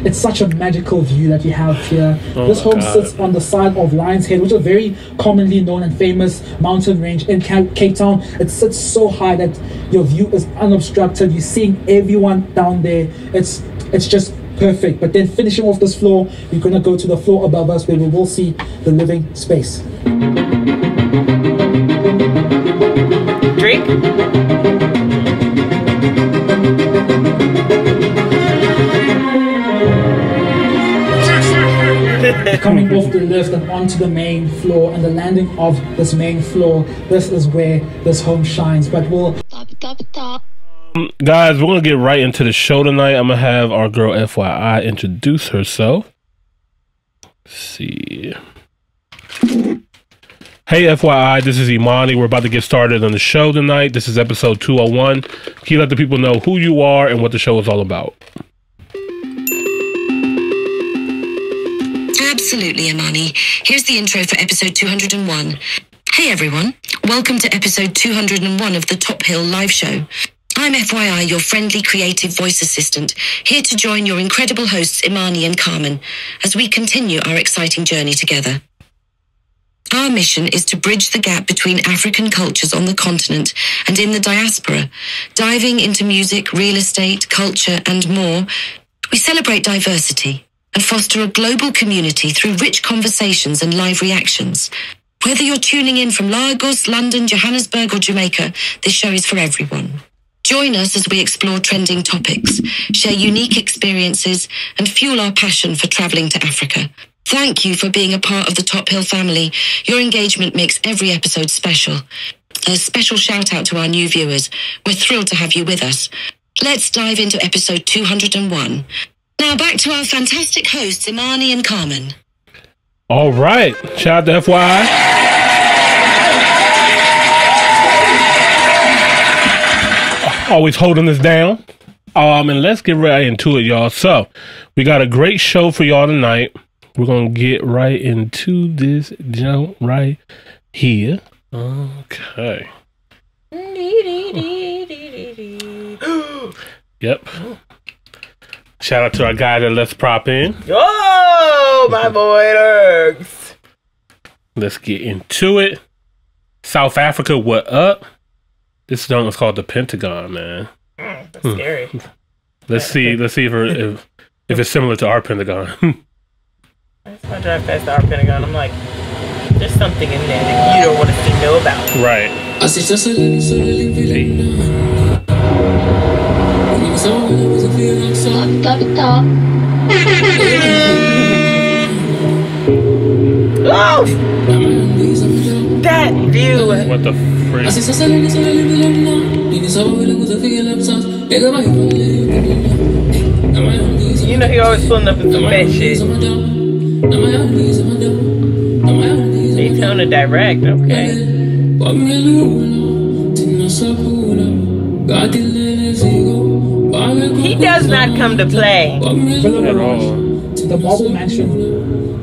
It's such a magical view that you have here. This home sits on the side of Lion's Head, which is a very commonly known and famous mountain range in Cape Town. It sits so high that your view is unobstructed. You're seeing everyone down there. It's just perfect. But then finishing off this floor, we're going to go to the floor above us where we will see the living space. Drink? Coming off the lift and onto the main floor and the landing of this main floor, this is where this home shines. But we'll... Guys, we're going to get right into the show tonight. I'm going to have our girl FYI introduce herself. Let's see. Hey FYI, this is Imani. We're about to get started on the show tonight. This is episode 201. Can you let the people know who you are and what the show is all about? Absolutely, Imani. Here's the intro for episode 201. Hey everyone, welcome to episode 201 of the Top Hill live show. I'm FYI, your friendly creative voice assistant, here to join your incredible hosts Imani and Carmen as we continue our exciting journey together. Our mission is to bridge the gap between African cultures on the continent and in the diaspora, diving into music, real estate, culture, and more. We celebrate diversity and foster a global community through rich conversations and live reactions. Whether you're tuning in from Lagos, London, Johannesburg, or Jamaica, this show is for everyone. Join us as we explore trending topics, share unique experiences, and fuel our passion for traveling to Africa. Thank you for being a part of the Top Hill family. Your engagement makes every episode special. A special shout out to our new viewers. We're thrilled to have you with us. Let's dive into episode 201. Now back to our fantastic hosts, Imani and Carmen. All right. Shout out to FYI. Always holding us down. And let's get right into it, y'all. So, we got a great show for y'all tonight. We're going to get right into this jump right here. Okay. Yep. Shout out to our guy that lets prop in. Oh, my boy, it works. Let's get into it. South Africa, what up? This song is called the Pentagon, man. That's scary. Let's see if it's similar to our Pentagon. I just want to drive past our Pentagon. I'm like, there's something in there that you don't want to know about. Right. Oh! That view! What the frick? You know he always pulling up in some bad shit. Daytona Direct, okay. He does not come to play. At all. The Marble Mansion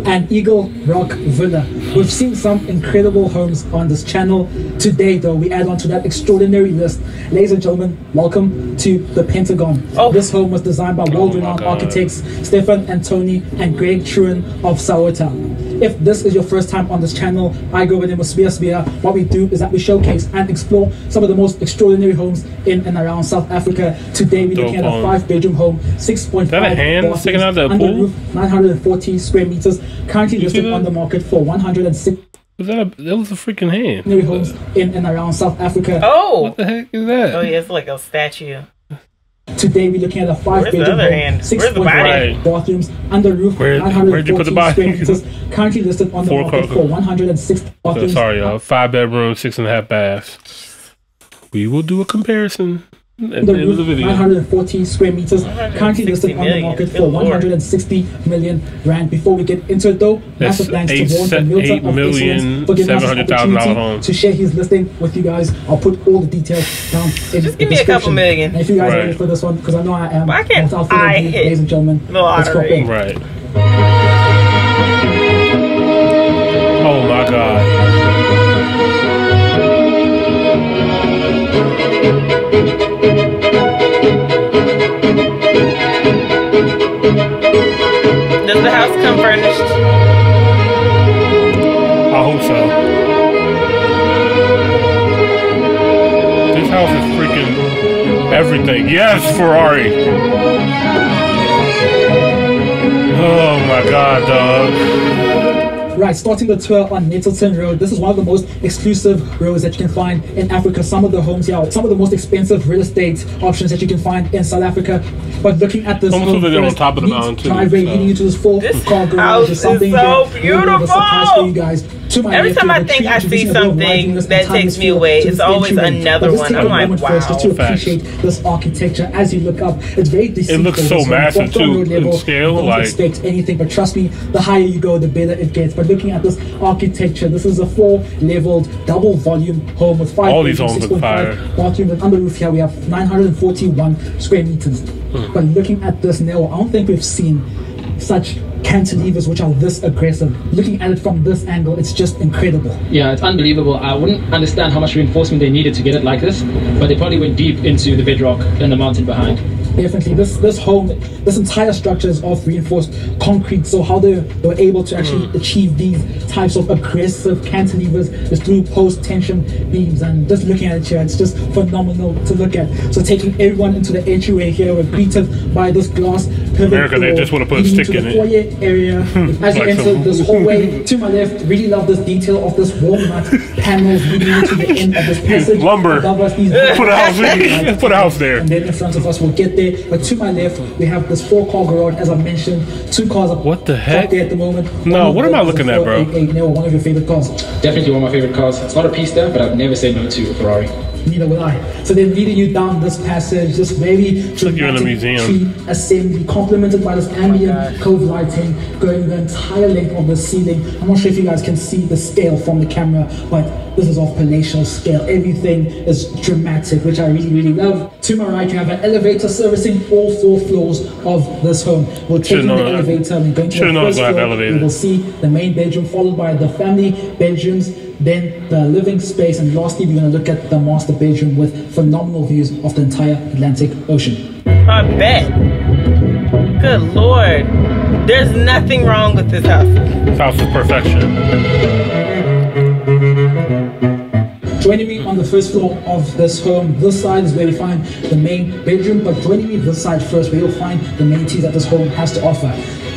and Eagle Rock Villa. We've seen some incredible homes on this channel. Today, though, we add on to that extraordinary list. Ladies and gentlemen, welcome to the Pentagon. Oh. This home was designed by world-renowned architects Stefan and Tony and Greg Truan of Sauerta. If this is your first time on this channel, I go by the name of Spear. What we do is that we showcase and explore some of the most extraordinary homes in and around South Africa. Today, we're looking at a 5-bedroom home, 6.5 bathrooms, under roof, 940 square meters, currently listed on the market for 106. That was a freaking hand. Homes in and around South Africa. Oh! What the heck is that? Oh, yeah, it's like a statue. Today we're looking at a 5-bedroom home, 6.5 bathrooms, under roof, 940 square meters, currently listed on the market for 106 bathrooms. Sorry, y'all. 5 bedrooms, 6.5 baths. We will do a comparison at the end of the video. 940 square meters, currently listed on the market for 160 million rand. Before we get into it, though, massive thanks to Warren and Milton of Excellence for giving us the opportunity to share his listing with you guys. I'll put all the details down in the description. Just give me a couple million. And if you guys are ready for this one, because I know I am. Why can't I hit, ladies and gentlemen, let's drop in. Right. Oh my God. Does the house come furnished? I hope so. This house is freaking everything. Yes, Ferrari. Oh my God, dog. Right, starting the tour on Nettleton Road. This is one of the most exclusive roads that you can find in Africa. Some of the homes here, some of the most expensive real estate options that you can find in South Africa. But looking at this home they're on top of the mountain too. Driveway leading into this car garage is something so that beautiful. will be a surprise for you guys. To my Every left, time you I have a think tree I see introducing a bit of something liveliness that and takes me timeless away, feel it's to this always entryway. another But just one. take I'm a like, moment first just to wow. appreciate this architecture as you look up. It's very deceitful. It looks so This home, massive from too road level, in scale. don't Like, expect anything, but trust me, the higher you go, the better it gets. But looking at this architecture, this is a 4-leveled double volume home with 5 all these bedrooms, homes look 6.5 fire. bathrooms, and on the roof here we have 941 square meters. But looking at this now, I don't think we've seen such cantilevers which are this aggressive. Looking at it from this angle, it's just incredible. Yeah, it's unbelievable. I wouldn't understand how much reinforcement they needed to get it like this, but they probably went deep into the bedrock and the mountain behind. Definitely, this home, this entire structure is of reinforced concrete. So how they were able to actually achieve these types of aggressive cantilevers is through post-tension beams. And just looking at it here, it's just phenomenal to look at. So taking everyone into the entryway here, we're greeted by this glass pivot America, they door just want to put a leading stick to in the it. foyer area. As you Like enter some- this hallway, to my left, really love this detail of this walnut panels leading into the end of this passage. Lumber. Above us, these Put a house, put a house there. and then in front of us, we'll get there. But to my left, we have this 4-car garage, as I mentioned. 2 cars up What the heck? up there at the moment. No, One of what am them I is a looking at, bro? 488 one of your favorite cars. Definitely one of my favorite cars. It's not a Pista, but I'd never say no to a Ferrari. Neither will I. So they're leading you down this passage, just very like you're in a dramatic museum. tree assembly, complemented by this ambient cove lighting going the entire length of the ceiling. I'm not sure if you guys can see the scale from the camera, but this is of palatial scale. Everything is dramatic, which I really, really love. To my right, you have an elevator servicing all 4 floors of this home. We'll take in the elevator and going to the first floor. You will see the main bedroom, followed by the family bedrooms, then the living space, and lastly we're going to look at the master bedroom with phenomenal views of the entire Atlantic Ocean. I bet. Good Lord. There's nothing wrong with this house. This house is perfection. Joining me on the first floor of this home, this side is where we find the main bedroom, but joining me this side first, where you'll find the amenities that this home has to offer.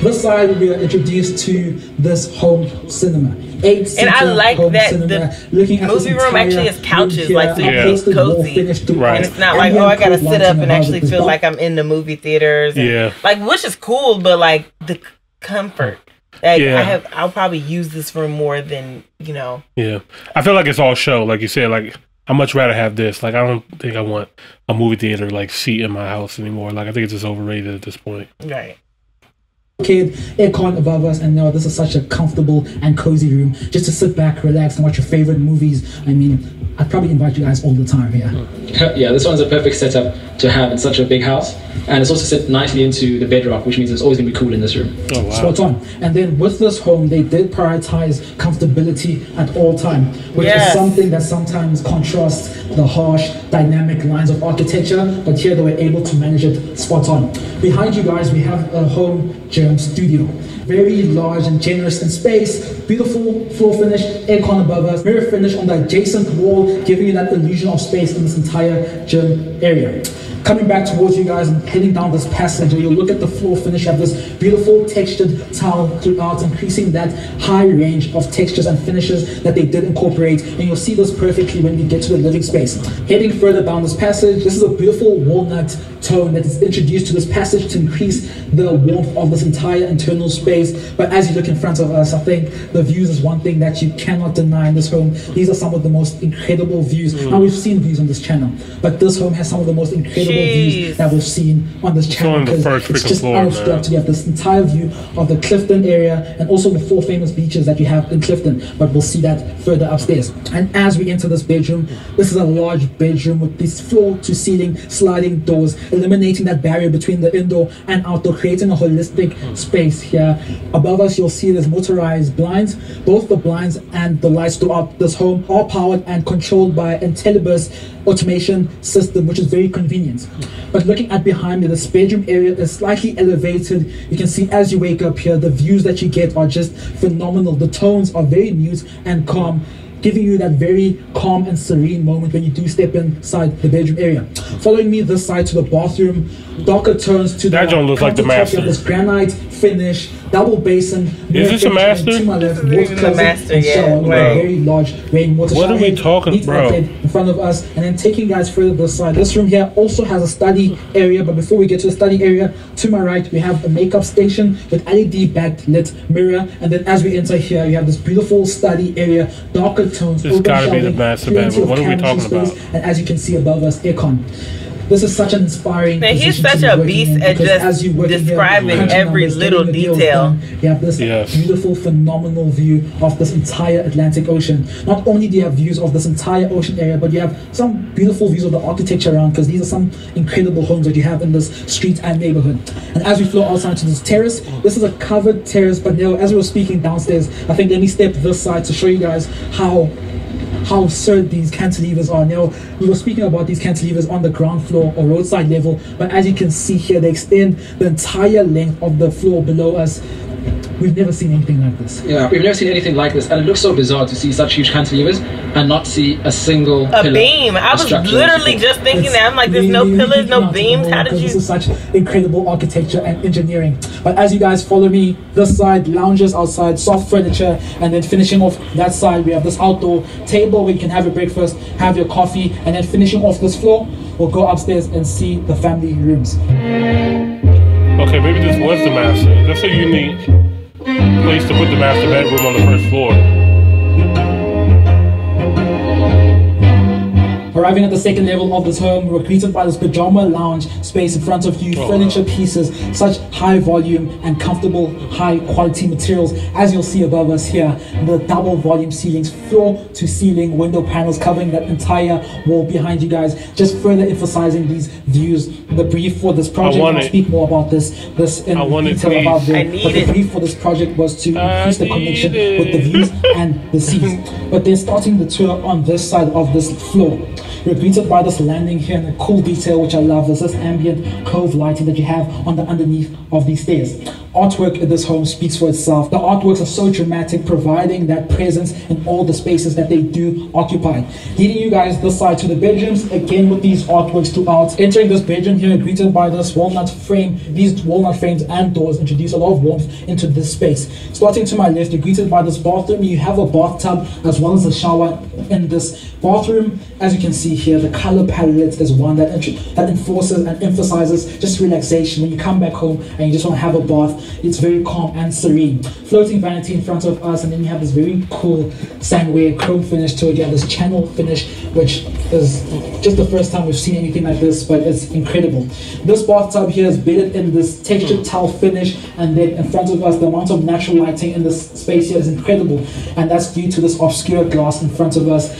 This side, we are introduced to this home cinema. 8-seater And I like home that cinema. the Looking at movie this room entire actually has couches, room here, like, so you feel upholstered wall cozy. finish throughout. Right. And it's not like, oh, I gotta sit up and actually feel like I'm in the movie theaters. And, Yeah. like, which is cool, but like the comfort. Like, Yeah. I'll probably use this room more than, you know. Yeah. I feel like it's all show. Like you said, like, I'd much rather have this. Like, I don't think I want a movie theater, like, seat in my house anymore. Like, I think it's just overrated at this point. Right. Kid, aircon above us, and this is such a comfortable and cozy room just to sit back, relax, and watch your favorite movies. I mean, I'd probably invite you guys all the time here. Yeah, this one's a perfect setup to have in such a big house, and it's also set nicely into the bedrock, which means it's always going to be cool in this room. Oh, wow. Spot on. And then with this home, they did prioritize comfortability at all time, which is Yes. something that sometimes contrasts the harsh, dynamic lines of architecture, but here they were able to manage it spot on. Behind you guys, we have a home gym studio. Very large and generous in space, beautiful floor finish, aircon above us, mirror finish on the adjacent wall, giving you that illusion of space in this entire gym area. Coming back towards you guys and heading down this passage, you'll look at the floor finish. You have this beautiful textured tile throughout, increasing that high range of textures and finishes that they did incorporate. And you'll see this perfectly when we get to the living space. Heading further down this passage, this is a beautiful walnut tone that is introduced to this passage to increase the warmth of this entire internal space. But as you look in front of us, I think the views is one thing that you cannot deny in this home. These are some of the most incredible views. Now, we've seen views on this channel, but this home has some of the most incredible views that we've seen on this channel. on the first It's freaking just floor, unobstructed. You have this entire view of the Clifton area and also the 4 famous beaches that you have in Clifton, but we'll see that further upstairs. And as we enter this bedroom, this is a large bedroom with these floor to ceiling sliding doors eliminating that barrier between the indoor and outdoor, creating a holistic space here. Above us, you'll see there's motorized blinds. Both the blinds and the lights throughout this home are powered and controlled by IntelliBus automation system, which is very convenient. But looking at behind me, this bedroom area is slightly elevated. You can see as you wake up here, the views that you get are just phenomenal. The tones are very mute and calm, giving you that very calm and serene moment when you do step inside the bedroom area. Following me this side to the bathroom, darker tones to that don't look like the master. This granite finish, double basin. Is this a master? To my left, This isn't the master yet. A very large rainwater what shower are we head, talking, neat bro? outlet in front of us, and then taking you guys further this side. This room here also has a study area, but before we get to the study area, to my right we have a makeup station with LED backlit mirror, and then as we enter here, you have this beautiful study area, darker tones. This gotta be the master bedroom. What are we talking about? And as you can see above us, aircon. This is such an inspiring. Man, he's position to such be a working beast in, at because just as you work in here, describing crunching every numbers, little getting the deals detail. done, you have this beautiful, phenomenal view of this entire Atlantic Ocean. Not only do you have views of this entire ocean area, but you have some beautiful views of the architecture around, because these are some incredible homes that you have in this street and neighborhood. And as we flow outside to this terrace, this is a covered terrace, but now as we were speaking downstairs, I think let me step this side to show you guys how absurd these cantilevers are. Now, we were speaking about these cantilevers on the ground floor or roadside level, but as you can see here, they extend the entire length of the floor below us. We've never seen anything like this. Yeah, we've never seen anything like this, and it looks so bizarre to see such huge cantilevers and not see a single pillar, beam. I was structure. literally just thinking that. I'm like, there's no pillars, no beams. How did you? This is such incredible architecture and engineering. But as you guys follow me, this side, lounges outside, soft furniture, and then finishing off that side, we have this outdoor table where you can have your breakfast, have your coffee, and then finishing off this floor, we'll go upstairs and see the family rooms. Okay, maybe this was the master. That's a unique place to put the master bedroom on the first floor. Arriving at the second level of this home, we were greeted by this pajama lounge space in front of you, furniture pieces, such high volume and comfortable, high quality materials, as you'll see above us here. The double volume ceilings, floor to ceiling window panels covering that entire wall behind you guys, just further emphasizing these views. The brief for this project, I'll speak more about this in detail about the brief for this project was to increase the connection with the views and the seas. But then starting the tour on this side of this floor, you're greeted by this landing here and a cool detail which I love. There's this ambient cove lighting that you have on the underneath of these stairs. Artwork in this home speaks for itself. The artworks are so dramatic, providing that presence in all the spaces that they do occupy. Leading you guys this side to the bedrooms, again with these artworks throughout. Entering this bedroom here, greeted by this walnut frame. These walnut frames and doors introduce a lot of warmth into this space. Starting to my left, you're greeted by this bathroom. You have a bathtub as well as a shower in this bathroom. As you can see here, the color palette is one that enforces and emphasizes just relaxation. When you come back home and you just want to have a bath, it's very calm and serene. Floating vanity in front of us, and then you have this very cool sandware chrome finish to it. You have this channel finish, which is just the first time we've seen anything like this, but it's incredible. This bathtub here is bedded in this textured tile finish, and then in front of us, the amount of natural lighting in this space here is incredible, and that's due to this obscure glass in front of us.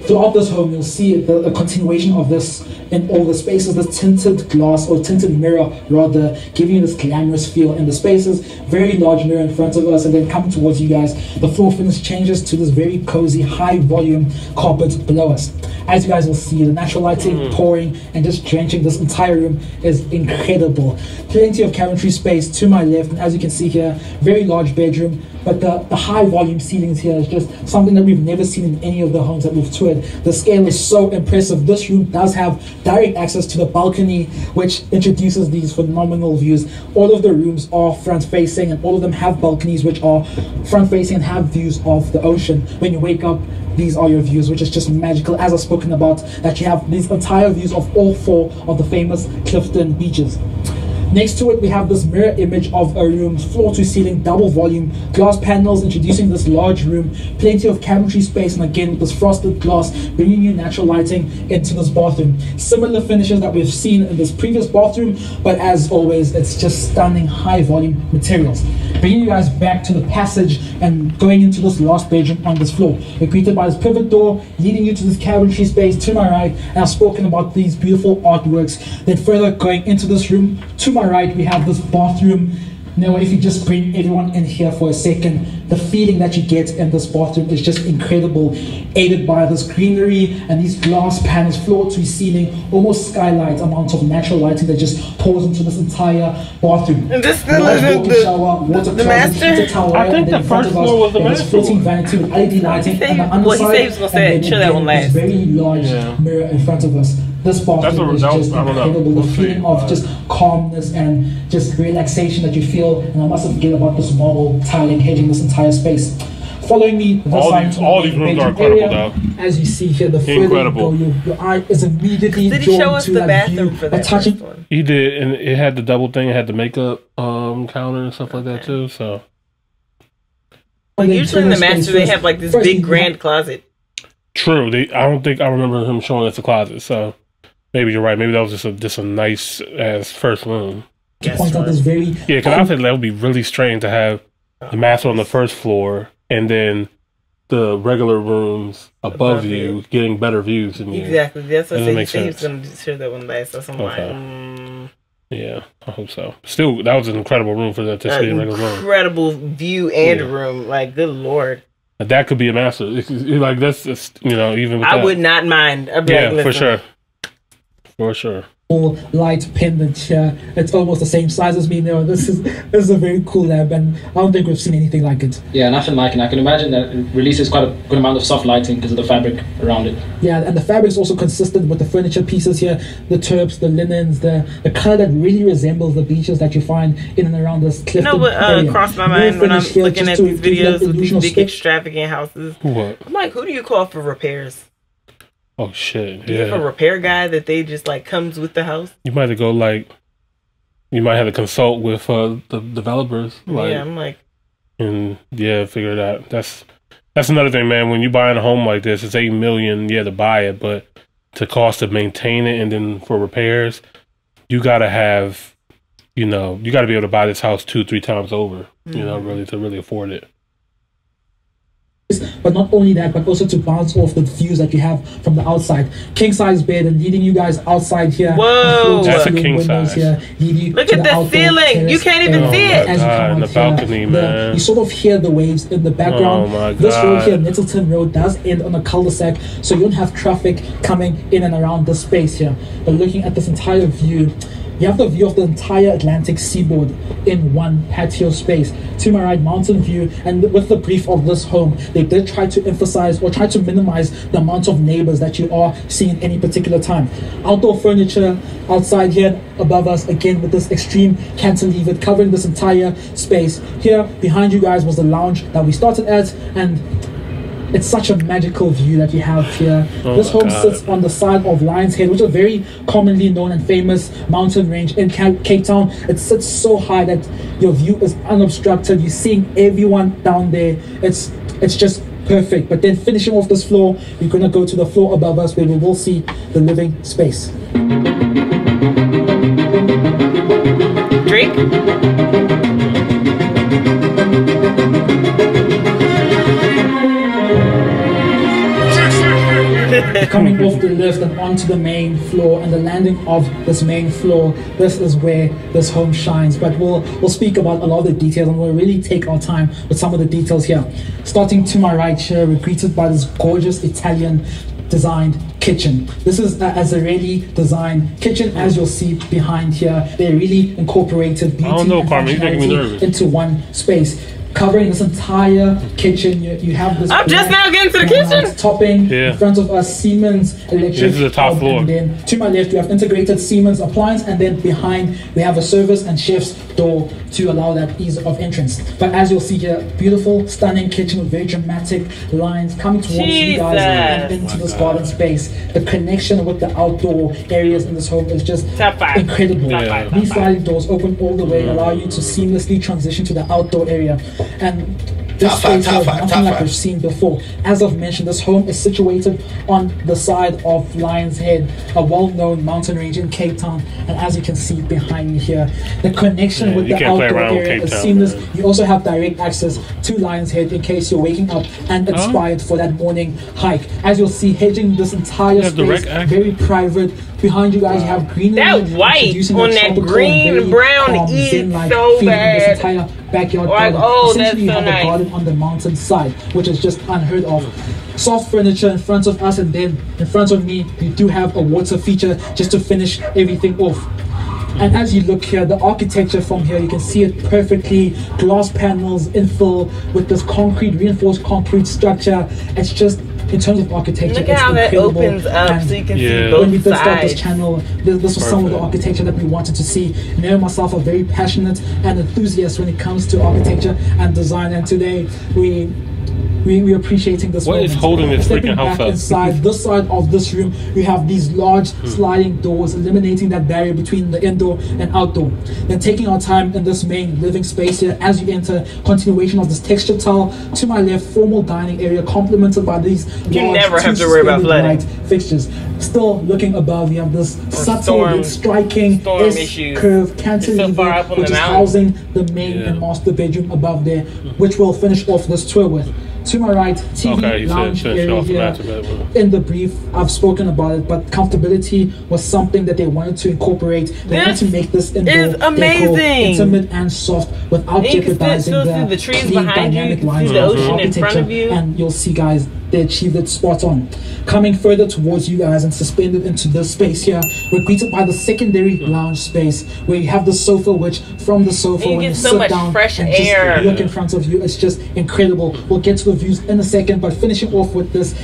Throughout this home, you'll see a continuation of this in all the spaces, this tinted glass or tinted mirror rather, giving you this glamorous feel in the spaces. Very large mirror in front of us, and then coming towards you guys, the floor finish changes to this very cozy, high volume carpet below us. As you guys will see, the natural lighting pouring and just drenching this entire room is incredible. Plenty of cabinetry space to my left, and as you can see here, very large bedroom. But the high volume ceilings here is just something that we've never seen in any of the homes that we've toured. The scale is so impressive. This room does have direct access to the balcony, which introduces these phenomenal views. All of the rooms are front facing, and all of them have balconies which are front facing and have views of the ocean. When you wake up, these are your views, which is just magical, as I've spoken about, that you have these entire views of all four of the famous Clifton beaches. Next to it, we have this mirror image of a room, floor to ceiling, double volume, glass panels introducing this large room, plenty of cabinetry space, and again with this frosted glass, bringing you natural lighting into this bathroom. Similar finishes that we've seen in this previous bathroom, but as always, it's just stunning high volume materials. Bringing you guys back to the passage and going into this last bedroom on this floor. We're greeted by this pivot door leading you to this cabinetry space to my right, and I've spoken about these beautiful artworks. Then further going into this room to my right, we have this bathroom. Now, if you just bring everyone in here for a second, the feeling that you get in this bathroom is just incredible, aided by this greenery and these glass panels, floor to ceiling, almost skylight amount of natural lighting that just pours into this entire bathroom. And this still isn't the master? Tower, I think the first floor was the master. Floating vanity with LED lighting on the underside. Well, he said he was going to say, chill that one last. Very large mirror in front of us. This bathroom is just incredible. The feeling of just calmness and just relaxation that you feel, and I mustn't forget about this marble tiling hedging this entire space. Following me, all these rooms are incredible, though. As you see here, the further you go, your eye is immediately Did he show us the bathroom view, for that first one? He did, and it had the double thing. It had the makeup counter and stuff like that too. So, like usually in the master, they have like this big grand closet. True. I don't think I remember him showing us the closet. So maybe you're right. Maybe that was just a nice ass first room. Point out this very because I think that would be really strange to have the master on the first floor and then the regular rooms above you getting better views than you. Exactly. That's what I said. He was sense. going to share that one last. So I'm like, yeah, I hope so. Still, that was an incredible room for that to stay in a regular room. Incredible view and room. Like, good lord. That could be a master. Like that's just, even with I that. would not mind. I'd be like, for sure. For sure. Light pendant here. It's almost the same size as me now. This is a very cool lab, and I don't think we've seen anything like it. Yeah, nothing like it. I can imagine that it releases quite a good amount of soft lighting because of the fabric around it. Yeah, and the fabric is also consistent with the furniture pieces here, the turps, the linens, the color that really resembles the beaches that you find in and around this Clifton area. Crossed my mind when I'm looking at these videos with these big extravagant houses. What? I'm like, who do you call for repairs? Oh shit! Do you have a repair guy that they just like comes with the house? You might have to go you might have to consult with the developers. I'm like, and figure it out. That's another thing, man. When you buying a home like this, it's $8 million, to buy it, but to cost to maintain it and then for repairs, you gotta have, you gotta be able to buy this house 2-3 times over, really to really afford it. But not only that, but also to bounce off the views that you have from the outside. King size bed and leading you guys outside here. Whoa, that's a king size. Here, look at the ceiling. You can't even see it. As you come in the balcony, man. You sort of hear the waves in the background. Oh my God. This road here, Nettleton Road, does end on a cul-de-sac, so you don't have traffic coming in and around this space here. But looking at this entire view, you have the view of the entire Atlantic seaboard in one patio space. To my right, mountain view, and with the brief of this home, they did try to emphasize or try to minimize the amount of neighbors that you are seeing at any particular time. Outdoor furniture outside here above us, again with this extreme cantilever covering this entire space. Here behind you guys was the lounge that we started at, and it's such a magical view that you have here. This home sits on the side of Lion's Head, which is a very commonly known and famous mountain range in Cape Town. It sits so high that your view is unobstructed. You're seeing everyone down there. It's just perfect. But then finishing off this floor, we're going to go to the floor above us where we will see the living space. Drink? Coming off the lift and onto the main floor, and the landing of this main floor, this is where this home shines. But we'll speak about a lot of the details, and we'll really take our time with some of the details here. Starting to my right here, we're greeted by this gorgeous Italian designed kitchen. This is a Azzarelli designed kitchen, as you'll see behind here. They really incorporated beauty and functionality into one space. Covering this entire kitchen, you have this. I'm just now getting to the kitchen. Topping in front of us, Siemens electric. This is the top floor. And then to my left, we have integrated Siemens appliance, and then behind we have a service and chef's door to allow that ease of entrance. But as you'll see here, beautiful, stunning kitchen with very dramatic lines coming towards you guys and into this garden space. The connection with the outdoor areas in this home is just incredible. These sliding doors open all the way, allow you to seamlessly transition to the outdoor area. And This Top five, space here is top five, nothing top like five. we've seen before. As I've mentioned, this home is situated on the side of Lion's Head, a well-known mountain range in Cape Town. And as you can see behind me here, the connection with you the can't play outdoor around with area Cape is Town, seamless. man. You also have direct access to Lion's Head in case you're waking up and inspired for that morning hike. As you'll see, hedging this entire have space, direct access? very private. Behind you guys, you have greenery. That white introducing on a that tropical green and very brown calm, is zen-like so feeling in this bad. entire backyard Like, garden. oh, Essentially, that's you so have a nice. garden on the mountain side, which is just unheard of. Soft furniture in front of us, and then in front of me, you do have a water feature just to finish everything off. And as you look here, the architecture from here, you can see it perfectly. Glass panels, infill with this concrete, reinforced concrete structure. It's just, in terms of architecture, Look it's at how that incredible. opens up And so you can Yeah. see when both we did start this sides. channel, this was some of the Perfect. architecture that we wanted to see. Me and myself are very passionate and enthusiast when it comes to architecture and design, and today we're appreciating this What is moment. holding this Stepping freaking house back up? inside this side of this room, we have these large sliding doors, eliminating that barrier between the indoor and outdoor. Then taking our time in this main living space here, as you enter, continuation of this texture tile. To my left, formal dining area complemented by these You large never have two to worry about suspended flooding. light fixtures. Still looking above, you have this subtle storm- yet striking storm S issues. curve cantilever, It's so far up on which the is mountain. housing the main Yeah. and master bedroom above there, which we'll finish off this tour with. To my right, TV Okay, he said lounge finish area off the here. master bedroom. In the brief, I've spoken about it, but comfortability was something that they wanted to incorporate. They wanted This to make this indoor is decor amazing. intimate and soft without And you can jeopardizing still see the, the trees clean behind you, dynamic you can lines see the of ocean in front of architecture. you. And you'll see, guys, they achieved it spot on. Coming further towards you guys and suspended into this space here, we're greeted by the secondary lounge space where you have the sofa, which from the sofa, And you when get you so sit much down fresh and air. just look in front of you, it's just incredible. We'll get to the views in a second, but finishing off with this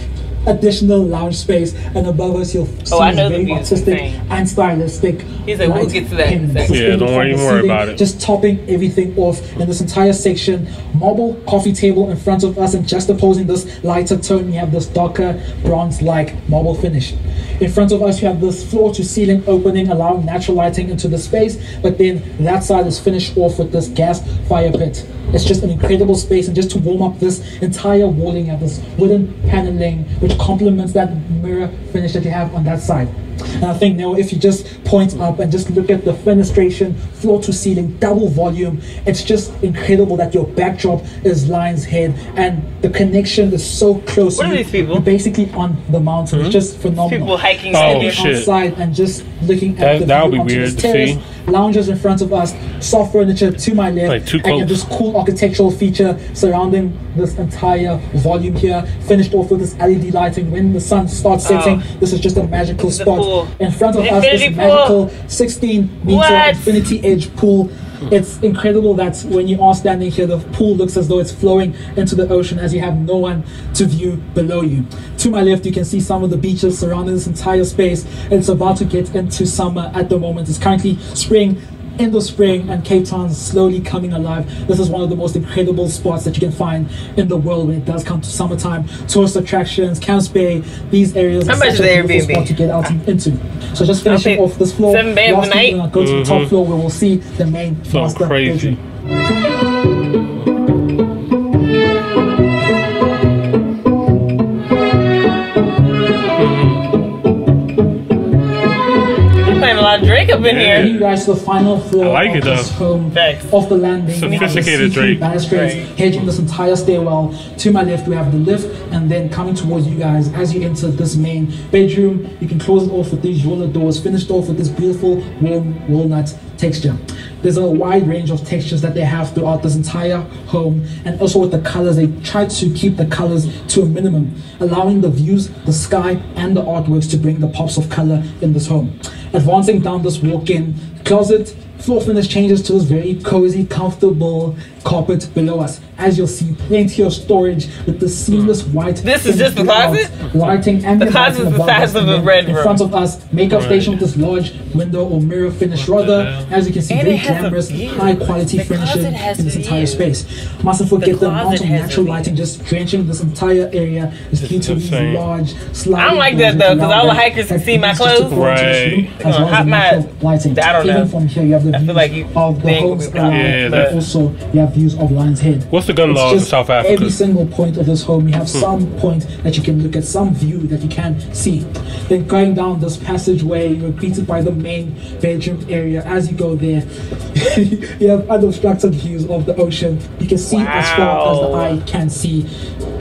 additional lounge space, and above us you'll see I know the very views artistic insane. and stylistic. He's like, we'll light get to that in a pennants second. Yeah, suspended don't worry from the even worry ceiling, about it. just topping everything off in this entire section. Marble coffee table in front of us, and juxtaposing this lighter tone, you have this darker bronze-like marble finish. In front of us, you have this floor-to-ceiling opening, allowing natural lighting into the space, but then that side is finished off with this gas fire pit. It's just an incredible space, and just to warm up this entire walling, you have this wooden paneling, which complements that mirror finish that you have on that side. And I think now, if you just point up and just look at the fenestration, floor to ceiling, double volume, it's just incredible that your backdrop is Lion's Head, and the connection is so close. What are these people? You're basically on the mountain. It's just phenomenal. People hiking Oh, out there. shit. Outside and just looking That- at the that would view be onto weird this to terrace. see. Lounges in front of us, soft furniture to my left, Like, too and you have close. this cool architectural feature surrounding this entire volume here, finished off with this LED lighting. When the sun starts setting, this is just a magical This is the spot. pool. In front of us, Infinity this pool. magical 16-meter What? infinity edge pool. It's incredible that when you are standing here, the pool looks as though it's flowing into the ocean, as you have no one to view below you. To my left, you can see some of the beaches surrounding this entire space. It's about to get into summer at the moment. It's currently spring, end of spring, and Cape Town's slowly coming alive. This is one of the most incredible spots that you can find in the world when it does come to summertime. Tourist attractions, Camps Bay, these areas How are much such is a the beautiful Airbnb? spot to get out into. So just finishing Okay, off this floor, 7 bands a lastly, night? we're gonna go to the top floor where we'll see the main So master crazy. bedroom. You're playing a lot of Drake up in Yeah. here. You guys to the final floor I like of it, this though. home, Thanks. of the landing. We have the Sophisticated see-through Drake. balustrades Right. hedging this entire stairwell. To my left, we have the lift, and then coming towards you guys as you enter this main bedroom, you can close it off with these roller doors, finished off with this beautiful warm walnut texture. There's a wide range of textures that they have throughout this entire home, and also with the colors, they try to keep the colors to a minimum, allowing the views, the sky, and the artworks to bring the pops of color in this home. Advancing down this walk-in closet, floor finish changes to this very cozy, comfortable carpet below us. As you'll see, plenty of storage with the seamless white. This is just the throughout, closet? lighting and The closet is the size of a red in room. front of us, makeup Right. station with this large window or mirror finish. Rather, hell? as you can see, And very it has a glamorous, view. high quality The finishing closet has in this a entire view. space. Mustn't forget the amount closet of has a natural view. lighting just drenching this entire area is due to these insane. large sliding I don't like doors that, though, 'cause allow all the that- hikers can that see my breeze just to clothes. pour into this room, Right. as well as Hot the mat. natural lighting. I don't know. Even from here, you have the views like you of the think homes we've got- around, Yeah, and that- also you have views of Lion's Head. What's the gun It's laws in just South Africa? every single point of this home, you have some point that you can look at, some view that you can see. Then going down this passageway, you're greeted by the main bedroom area. As you go there, you have unobstructed views of the ocean. You can see as far as the Wow. eye can see.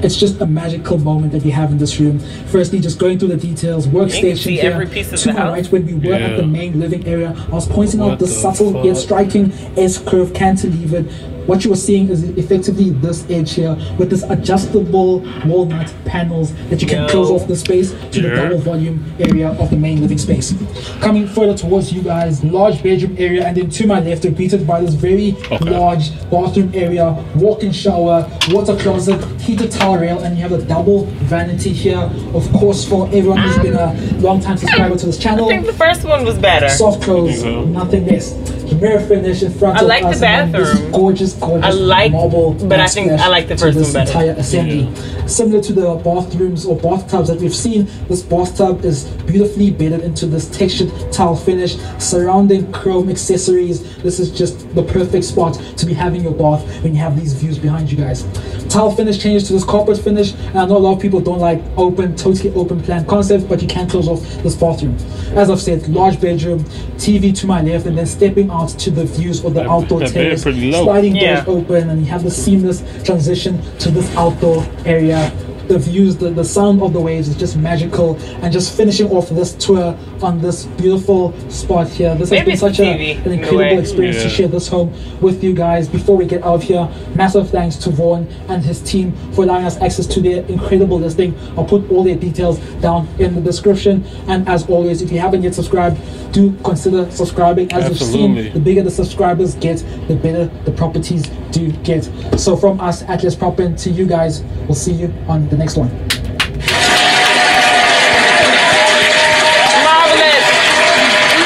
It's just a magical moment that you have in this room. Firstly, just going through the details, workstation see here. every piece of to the my house. right, when we were at the Yeah. main living area, I was pointing out What the the subtle fuck? yet striking S-curve cantilevered. What you are seeing is effectively this edge here with this adjustable walnut panels that you can close off the space to the Yeah. double volume area of the main living space. Coming further towards you guys, large bedroom area, and then to my left, we're greeted by this very large bathroom area, walk-in shower, water closet, heated towel rail, and you have a double vanity here. Of course, for everyone who's been a long-time subscriber to this channel, I think the first one was better. soft close, nothing less. Mirror finish in front I of like the us, and then this bathroom. gorgeous I like- marble but I think backsplash I like the to first this one better. entire assembly. Similar to the bathrooms or bathtubs that we've seen, this bathtub is beautifully bedded into this textured tile finish, surrounding chrome accessories. This is just the perfect spot to be having your bath when you have these views behind you guys. Tile finish changes to this carpet finish, and I know a lot of people don't like totally open plan concepts, but you can close off this bathroom. As I've said, large bedroom, TV to my left, and then stepping out to the views of the outdoor that bed terrace, pretty low. sliding Yeah. doors open, and you have the seamless transition to this outdoor area. The views, the sound of the waves is just magical, and just finishing off this tour on this beautiful spot here. This has Maybe been it's such the TV, an in a incredible way. experience to Yeah. share this home with you guys. Before we get out of here, massive thanks to Vaughn and his team for allowing us access to their incredible listing. I'll put all their details down in the description, and as always, if you haven't yet subscribed, do consider subscribing. As you've Absolutely. seen, the bigger the subscribers get, the better the properties do get. So from us at Let's PropIn to you guys, we'll see you on the next one.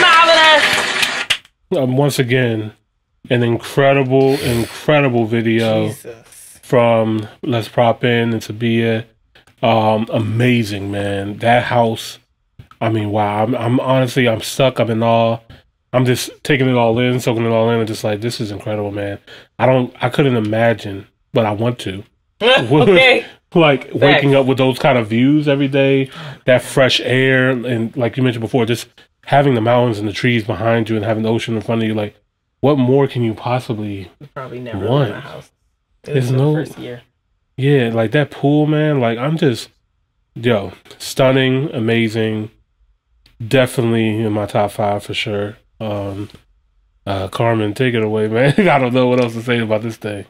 Marvelous! Once again, an incredible video Jesus. from Let's PropIn and Tabia. Amazing, man. That house. I mean, wow. I'm honestly, I'm stuck. I'm in awe. I'm just taking it all in, soaking it all in, and just like, this is incredible, man. I couldn't imagine, but I want to. Okay. Like waking up with those kind of views every day, that fresh air, and like you mentioned before, just having the mountains and the trees behind you and having the ocean in front of you. Like, what more can you possibly Probably never want? in my house. It There's was the no- first year. Yeah, like that pool, man. Like, I'm just, stunning, amazing. Definitely in my top 5 for sure. Carmen, take it away, man. I don't know what else to say about this thing.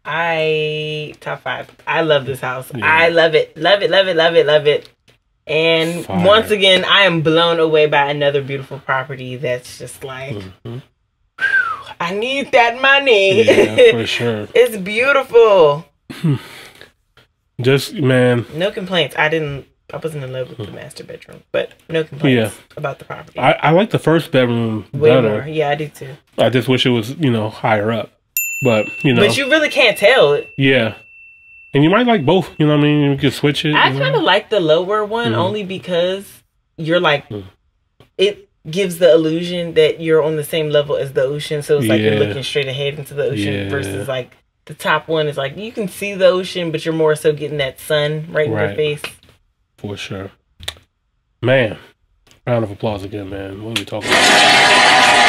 Top 5. I love this house. Yeah. I love it. Love it, love it, love it, love it. And Fire. once again, I am blown away by another beautiful property that's just like, I need that money. Yeah, for sure. It's beautiful. Just, man, No complaints. I wasn't in love with the master bedroom, but no complaints about the property. I like the first bedroom Way better. more. Yeah, I do too. I just wish it was, higher up. But, But you really can't tell. yeah. And you might like both, you know what I mean? You could switch it. I you know? kind of like the lower one only because you're like, it gives the illusion that you're on the same level as the ocean. So it's like you're Yeah. looking straight ahead into the ocean Yeah. versus like the top one is like you can see the ocean, but you're more so getting that sun right in your Right. face. For sure. Man, round of applause again, man. What are we talking about?